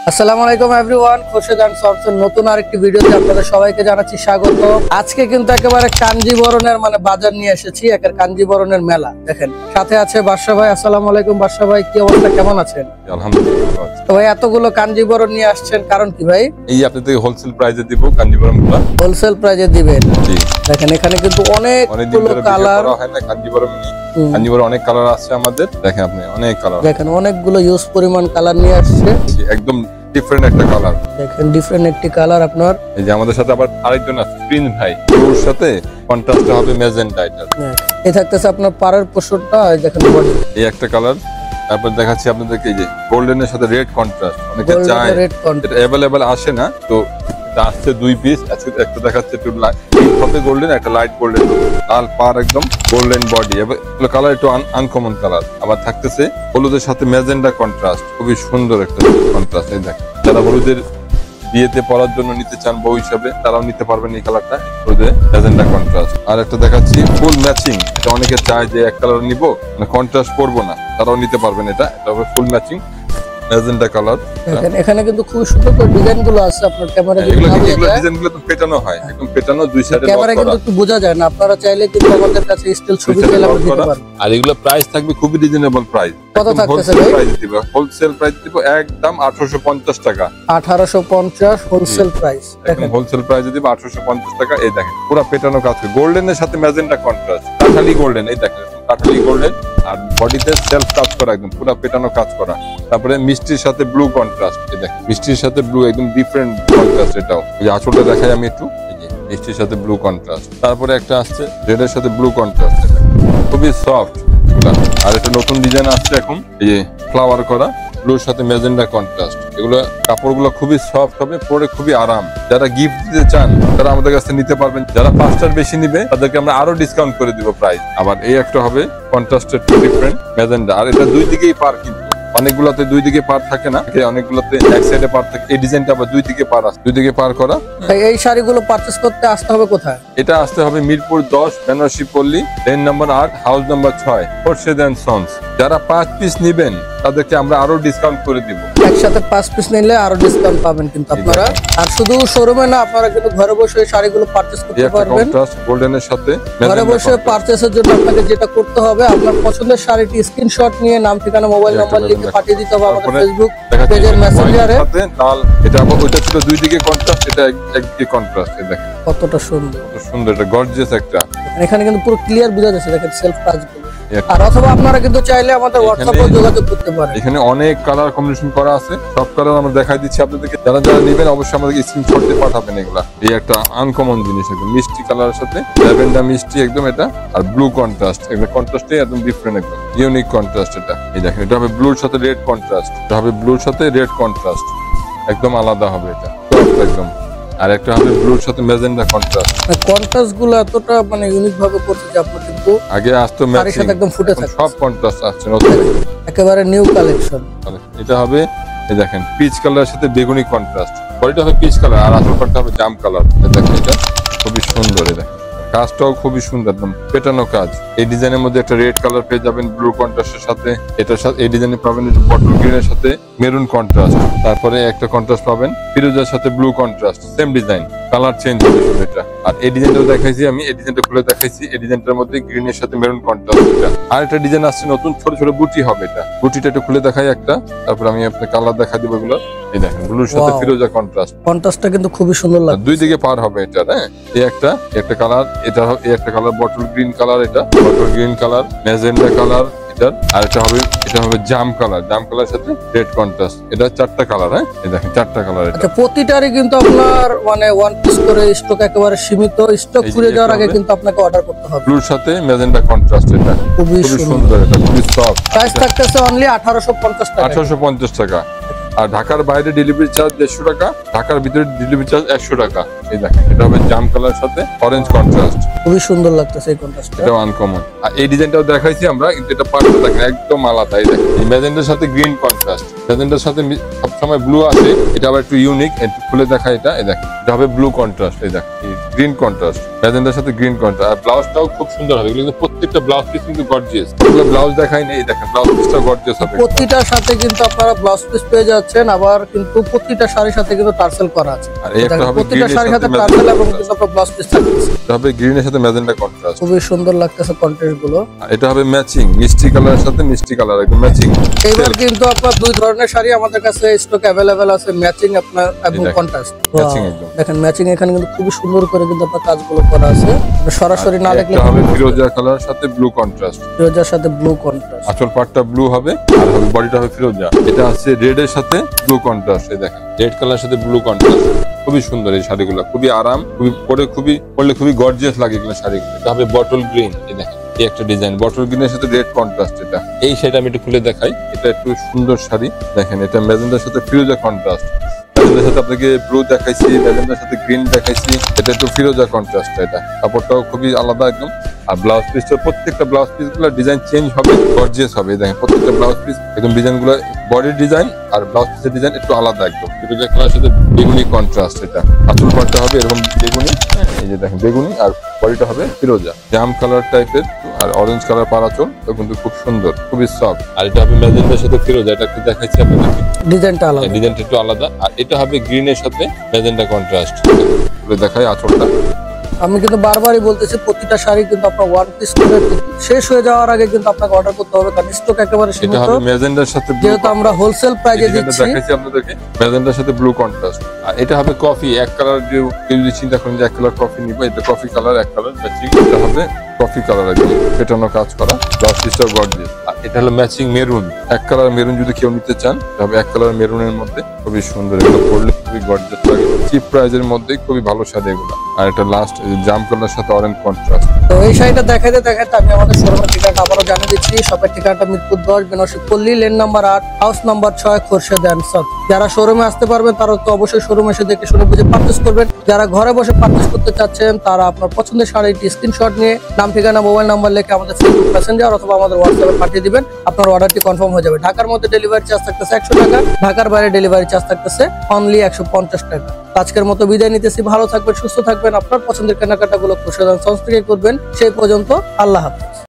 আসসালামু আলাইকুম everyone, Khorshed and সফটসের নতুন আরেকটি ভিডিওতে আপনাদের সবাইকে জানাচ্ছি স্বাগত। আজকে কিন্তু একেবারে কাঞ্জিবরণের বাজার নিয়ে এসেছি, একের কাঞ্জিবরণের মেলা। দেখেন সাথে আছে বাদশা ভাই। আসসালামু আলাইকুম বাদশা ভাই, কি অবস্থা, কেমন আছেন? আলহামদুলিল্লাহ। তো ভাই এতগুলো কাঞ্জিবরণ নিয়ে আসছেন, কারণ কি ভাই? এই আপনাদের হোলসেল প্রাইসে দিব কাঞ্জিবরমগুলো। হোলসেল প্রাইসে দিবেন? জি। দেখেন এখানে কিন্তু অনেকগুলো কালার হয় না, কাঞ্জিবরম কাঞ্জিবরম অনেক কালার আছে আমাদের। দেখেন আপনি অনেক কালার, দেখেন অনেকগুলো ইউজ পরিমাণ কালার নিয়ে আসছে। একদম ডিফারেন্ট একটা কালার। দেখেন ডিফারেন্ট একটি কালার আপনার। এই যে আমাদের সাথে আবার আরেকজন আছে প্রিন্স ভাই, ওর সাথে কন্ট্রাস্ট হবে ম্যাজেন্টা। এই থাকতেছে আপনার পাড়ের পোশাকটা, দেখেন বডি এই একটা কালার। তারপর দেখাচ্ছি আপনাদেরকে এই যে গোল্ডেনের সাথে রেড কন্ট্রাস্ট। অনেকে চায়, এটা अवेलेबल আসে না, তো এটা আসছে 2 পিস। আজকে একটা দেখাচ্ছে একটু লাইট গোল্ডেন, একটা লাইট গোল্ডেন, লাল পার একদম গোল্ডেন বডি। এগুলো কালার একটু আনকমন কালার। আবার থাকতেছে হলুদের সাথে ম্যাজেন্টা কন্ট্রাস্ট, খুবই সুন্দর একটা কন্ট্রাস্ট। এই দেখেন যারা হলুদের বিয়েতে পরার জন্য নিতে চান বউ হিসাবে, তারাও নিতে পারবেন এই কালারটা, হলুদে ম্যাজেন্টা কন্ট্রাস্ট। আর একটা দেখাচ্ছি ফুল ম্যাচিং, এটা অনেকে চায় যে এক কালার নিব কন্ট্রাস্ট করবো না, তারাও নিতে পারবেন। এটা হবে ফুল ম্যাচিং ম্যাজেন্টা কালার। এখানে কিন্তু খুব সুন্দর করে ডিজাইন গুলো আছে। আপনার ক্যামেরা এগুলো ডিজাইন গুলো তো পেটানো হয়, একদম পেটানো, দুই সাইডে ক্যামেরা কিন্তু একটু বোঝা যায় না। আপনারা চাইলে কিন্তু আমাদের কাছে স্টিল ছবি চাইলে আমরা দিতে পারবো। আর এগুলো প্রাইস থাকবে খুবই রিজনেবল প্রাইস। কত থাকতেছে ভাই? প্রাইস দিব হোলসেল প্রাইস দিব একদম 1850 টাকা। 1850 হোলসেল প্রাইস। একদম হোলসেল প্রাইস দিব 1850 টাকা। এই দেখেন পুরো পেটানো কাজ, গোল্ডেনের সাথে ম্যাজেন্টা কন্ট্রাস্ট, কাঠালি গোল্ডেন। এই দেখেন কাঠালি গোল্ডেন, আর বডিতে সেলফ কাজ করা, একদম পুরো পেটানো কাজ করা। তারপরে মিষ্টির সাথে ব্লু কন্ট্রাস্ট। এই দেখেন মিষ্টির সাথে ব্লু, একদম ডিফারেন্ট কন্ট্রাস্ট। এটাও এই যে আঁচলটা দেখাই আমি একটু, এই যে মিষ্টির সাথে ব্লু কন্ট্রাস্ট। তারপরে একটা আসছে রেড এর সাথে ব্লু কন্ট্রাস্ট, খুবই সফট। আর একটা নতুন ডিজাইন আসছে এখন, এই যে ফ্লাওয়ার করা, ব্লুর সাথে ম্যাজেন্টা কন্ট্রাস্ট। এগুলো কাপড়গুলো খুবই সফট হবে, পরে খুবই আরাম। যারা গিফট দিতে চান তারা আমাদের কাছে নিতে পারবেন। যারা 5টার বেশি নিবে তাদেরকে আমরা আরো ডিসকাউন্ট করে দিব প্রাইস। আবার এই একটা হবে কন্ট্রাস্টেড ডিফারেন্ট ম্যাজেন্টা। আর এটা দুই দিকেই পার, কিন্তু অনেকগুলোতে দুই দিকে পার থাকে না, অনেকগুলোতে এক সাইডে পার থাকে। এই ডিজাইনটা আবার দুই দিকে পার আছে, দুই দিকে পার করা। এই শাড়িগুলো পারচেজ করতে আসতে হবে কোথায়? এটা আসতে হবে মিরপুর 10 বেনারসি পল্লী, lane number 8, house number 6, Khorshed and sons. যারা 5 পিস নিবেন তাদেরকে আমরা আরো ডিসকাউন্ট করে দিব। একসাথে 5 পিস নিলে আরো ডিসকাউন্ট পাবেন কিন্তু আপনারা। আর শুধু শোরুমে না, আপনারা কিন্তু ঘরে বসে শাড়িগুলো পারচেজ করতে পারবেন। কন্ট্রাস্ট গোল্ডেনের সাথে ঘরে বসে পারচেজের জন্য আপনাকে যেটা করতে হবে, আপনার পছন্দের শাড়িটি স্ক্রিনশট নিয়ে নাম, ঠিকানা, মোবাইল নাম্বার লিখে পাঠিয়ে দিতে হবে আমাদের ফেসবুক পেজের মেসেঞ্জারে। লাল, এটা আবার ওইটা ছিল দুই দিকে কন্ট্রাস্ট, এটা একদিকে কন্ট্রাস্ট। এই দেখেন কতটা সুন্দর, কত সুন্দর, এটা গর্জিয়াস একটা। এখানে কিন্তু পুরো ক্লিয়ার বোঝা যাচ্ছে, দেখেন সেলফ কাজগুলো। আর অথবা আপনারা কিন্তু চাইলে আমাদের হোয়াটসঅ্যাপে যোগাযোগ করতে পারেন। এখানে অনেক কালার কম্বিনেশন করা আছে, সব কালার আমরা দেখাই দিচ্ছি আপনাদেরকে। যারা যারা নেবেন অবশ্যই আমাদেরকে স্ক্রিনশট দিয়ে পাঠাবেন। এগুলা এই একটা আনকমন জিনিস, একদম মিষ্টি কালারের সাথে ল্যাভেন্ডার মিষ্টি একদম এটা, আর ব্লু কন্ট্রাস্ট। এগুলো কন্ট্রাস্টে একদম ডিফারেন্ট, একদম ইউনিক কন্ট্রাস্ট। এটা এই দেখেন, এটা হবে ব্লুর সাথে রেড কন্ট্রাস্ট, এটা হবে ব্লুর সাথে রেড কন্ট্রাস্ট, একদম আলাদা হবে এটা একদম। আর একটা হবে ব্লুর সাথে ম্যাজেন্টা কন্ট্রাস্ট। কন্ট্রাস্ট গুলো এতটা ইউনিক ভাবে করছে যে আপনার কিন্তু আগে আসতো ম্যাচিং, সাথে একদম ফুটে থাকে, সব কন্ট্রাস্ট আসছে নতুন, একেবারে নিউ কালেকশন। এটা হবে এই দেখেন পিচ কালারের সাথে বেগুনি কন্ট্রাস্ট। বডিটা হবে পিচ কালার, আর আসলটা হবে জাম কালার। দেখেন এটা খুবই সুন্দর, এটা কাজটাও খুবই সুন্দর, একদম পেটানো কাজ। এই ডিজাইনের মধ্যে একটা রেড কালার পেয়ে যাবেন ব্লু কন্ট্রাস্টের সাথে। এটার সাথে এই ডিজাইনে পাবেন বটল গ্রিনের সাথে মেরুন কন্ট্রাস্ট। তারপরে একটা কন্ট্রাস্ট পাবেন ফিরোজার সাথে blue contrast, same design, colour change হবে শুধু এটা। আর এই ডিজাইনটাও দেখাইছি আমি, এই ডিজাইনটা খুলে দেখাইছি। এই ডিজাইনটার মধ্যে গ্রিনের সাথে মেরুন কন্ট্রাস্ট। এটা আর একটা ডিজাইন আসছে নতুন, ছোট ছোট বুটি হবে। এটা বুটিটা একটু খুলে দেখাই একটা, তারপর আমি আপনাকে কালার দেখা দিব। এগুলো এই দেখেন ব্লুর সাথে ফিরোজা কন্ট্রাস্ট, কন্ট্রাস্টটা কিন্তু খুবই সুন্দর লাগে। দুই দিকে পার হবে এটা। হ্যাঁ এই একটা কালার, এটা এই একটা কালার বটল গ্রিন কালার, এটা bottle green colour, magenta colour এটার। আর এটা হবে জাম কালার, জাম কালার সাথে রেড কন্ট্রাস্ট। এটা 4টা কালার। হ্যাঁ এই দেখেন 4টা কালার। আচ্ছা, প্রতিটারই কিন্তু আপনার ওয়ান পিস করে স্টক একেবারে সীমিত, স্টক ফুরিয়ে যাওয়ার আগে কিন্তু আপনাকে অর্ডার করতে হবে। ব্লুর সাথে ম্যাজেন্টা কন্ট্রাস্ট, এটা খুবই সুন্দর, এটা খুবই সফট। প্রাইস থাকতেছে অনলি 1850 টাকা। 1850 টাকা। আর ঢাকার বাইরে ডেলিভারি চার্জ 150 টাকা, ঢাকার ভিতরে ডেলিভারি চার্জ 100 টাকা। এই দেখেন এটা হবে জাম কালার সাথে অরেঞ্জ কন্ট্রাস্ট, খুবই সুন্দর লাগতেছে এই কন্ট্রাস্টটা। এটা আনকমন। আর এই ডিজাইনটাও দেখাইছি আমরা, কিন্তু এটা পার্টটা দেখেন একদম আলাদা। এই দেখেন এই ম্যাজেন্টার সাথে গ্রিন কন্ট্রাস্ট, ম্যাজেন্টার সাথে সবসময় ব্লু আসে, এটা আবার একটু ইউনিক। একটু খুলে দেখা এটা, এই দেখেন এটা হবে ব্লু কন্ট্রাস্ট। এই দেখেন গ্রিন কন্ট্রাস্ট, ম্যাজেন্টার সাথে গ্রিন কন্ট্রাস্ট। আর ব্লাউজটাও খুব সুন্দর হবে। এগুলো কিন্তু প্রত্যেকটা ব্লাউজ পিস কিন্তু গর্জিয়াস। এগুলো ব্লাউজ দেখাই নেই, দেখেন ব্লাউজ পিসটা গর্জিয়াস হবে। প্রতিটার সাথে কিন্তু আপনারা ব্লাউজ পিস পেয়ে যাচ্ছেন, আবার কিন্তু প্রতিটা শাড়ির সাথে কিন্তু টার্সেল করা আছে। আর এই একটা হবে প্রতিটা গ্রিনের শাড়ির সাথে সাথে টার্সেল এবং কিন্তু আপনার ব্লাউজ পিস থাকছে। এটা হবে গ্রিনের সাথে ম্যাজেন্টা কন্ট্রাস্ট। খুবই সুন্দর লাগতেছে কন্ট্রাস্ট গুলো। আর এটা হবে ম্যাচিং মিষ্টি কালারের সাথে মিষ্টি কালার, একদম ম্যাচিং। এবার কিন্তু আপনার দুই ধরনের শাড়ি আমাদের কাছে স্টক अवेलेबल আছে, ম্যাচিং আপনার এবং কন্ট্রাস্ট। ম্যাচিং একদম দেখেন ম্যাচিং এখানে কিন্তু খুবই সুন্দর করে কিন্তু আপনার কাজগুলো করা আছে। সরাসরি না দেখলে এটা হবে ফিরোজা কালারের সাথে ব্লু কন্ট্রাস্ট। ফিরোজার সাথে ব্লু কন্ট্রাস্ট। আঁচল পাটটা ব্লু হবে আর হবে বডিটা হবে ফিরোজা। এটা আছে রেড এর সাথে ব্লু কন্ট্রাস্ট। এই দেখেন রেড কালারের সাথে ব্লু কন্ট্রাস্ট, খুবই সুন্দর এই শাড়িগুলো, খুবই আরাম, খুবই পরলে খুবই গর্জিয়াস লাগে এগুলো শাড়িগুলো। এটা হবে বটল গ্রিন। এই দেখেন এই একটা ডিজাইন বটল গ্রিনের সাথে রেড কন্ট্রাস্ট। এটা এই শাড়িটা আমি একটু খুলে দেখাই, এটা একটু সুন্দর শাড়ি। দেখেন এটা ম্যাজেন্টার সাথে ফিরোজা কন্ট্রাস্ট। ম্যাজেন্টার সাথে আপনাকে ব্লু দেখাইছি, ম্যাজেন্টার সাথে গ্রিন দেখাইছি, এটা একটু ফিরোজা কন্ট্রাস্ট। এটা কাপড়টাও খুবই আলাদা একদম। আর ব্লাউজ পিসটা প্রত্যেকটা ব্লাউজ পিস গুলো ডিজাইন চেঞ্জ হবে, গর্জিয়াস হবে। দেখেন প্রত্যেকটা ব্লাউজ পিস একদম ডিজাইন গুলো, বডির ডিজাইন আর ব্লাউজ পিসের ডিজাইন একটু আলাদা একদম। ফিরোজা কালারের সাথে বেগুনি কন্ট্রাস্ট। এটা আঁচল পাটটা হবে এরকম বেগুনি, এই যে দেখেন বেগুনি, আর বডিটা হবে ফিরোজা জাম কালার টাইপের, আর অরেঞ্জ কালার পারাচল। এটা কিন্তু খুব সুন্দর, খুবই সফট। আর এটা হবে ম্যাজেন্টার সাথে ফিরোজা, এটা একটু দেখাচ্ছি আপনাদেরকে, ডিজাইনটা আলাদা, ডিজাইনটা একটু আলাদা। আর এটা হবে গ্রিনের সাথে ম্যাজেন্টা কন্ট্রাস্ট। দেখাই আঁচলটা। আমি কিন্তু বারবারই বলতেছি প্রতিটা শাড়ি কিন্তু আপনার ওয়ান পিস করে শেষ হয়ে যাওয়ার আগে কিন্তু আপনাকে অর্ডার করতে হবে, কারণ স্টক একেবারে এটা সীমিত। হবে ম্যাজেন্টার সাথে ব্লু, যেহেতু আমরা হোলসেল প্রাইজে দিচ্ছি। দেখাচ্ছি আপনাদেরকে ম্যাজেন্টার সাথে ব্লু কন্ট্রাস্ট। আর এটা হবে কফি এক কালার। কেউ যদি চিন্তা করেন যে এক কালার কফি নিবো, এটা কফি কালার এক কালার ম্যাচিং। এটা হবে কফি কালার একদম পেটানো কাজ করা, ব্লাউজ পিসটাও গর্জিয়াস। আর এটা হলো ম্যাচিং মেরুন, এক কালার মেরুন যদি কেউ নিতে চান তবে এক কালার মেরুনের মধ্যে খুবই সুন্দর, এগুলো পরলে খুবই গর্জিয়াস লাগে। চিপ প্রাইজের মধ্যে খুবই ভালো শাড়ি এগুলো। আর এটা লাস্ট জাম কালার সাথে অরেঞ্জ কন্ট্রাস্ট। তো এই শাড়িটা দেখাতে দেখাতে আমি আমাদের শোরুমের ঠিকানাটা আবারও জানিয়ে দিচ্ছি। শপের ঠিকানাটা মিরপুর 10 বেনারসি পল্লী, lane number 8, house number 6, Khorshed and son. যারা শোরুমে আসতে পারবেন তারা তো অবশ্যই শোরুমে এসে দেখে শুনে বুঝে পারচেজ করবেন। যারা ঘরে বসে পারচেজ করতে চাচ্ছেন তারা আপনার পছন্দের শাড়িটি স্ক্রিনশট নিয়ে নাম, ঠিকানা, মোবাইল নাম্বার লিখে আমাদের ফেসবুক মেসেঞ্জার অথবা আমাদের হোয়াটসঅ্যাপে পাঠিয়ে দিবেন। আপনার অর্ডারটি কনফার্ম হয়ে যাবে। ঢাকার মধ্যে ডেলিভারি চার্জ থাকতেছে 100 টাকা, ঢাকার বাইরে ডেলিভারি চার্জ থাকতেছে অনলি 150 টাকা। আজকের মতো বিদায় নিতেছি। ভালো থাকবেন, সুস্থ থাকবেন। আপনার পছন্দের কেনাকাটাগুলো খোরশেদ এন্ড সন্স থেকে করবেন। সেই পর্যন্ত আল্লাহ হাফেজ।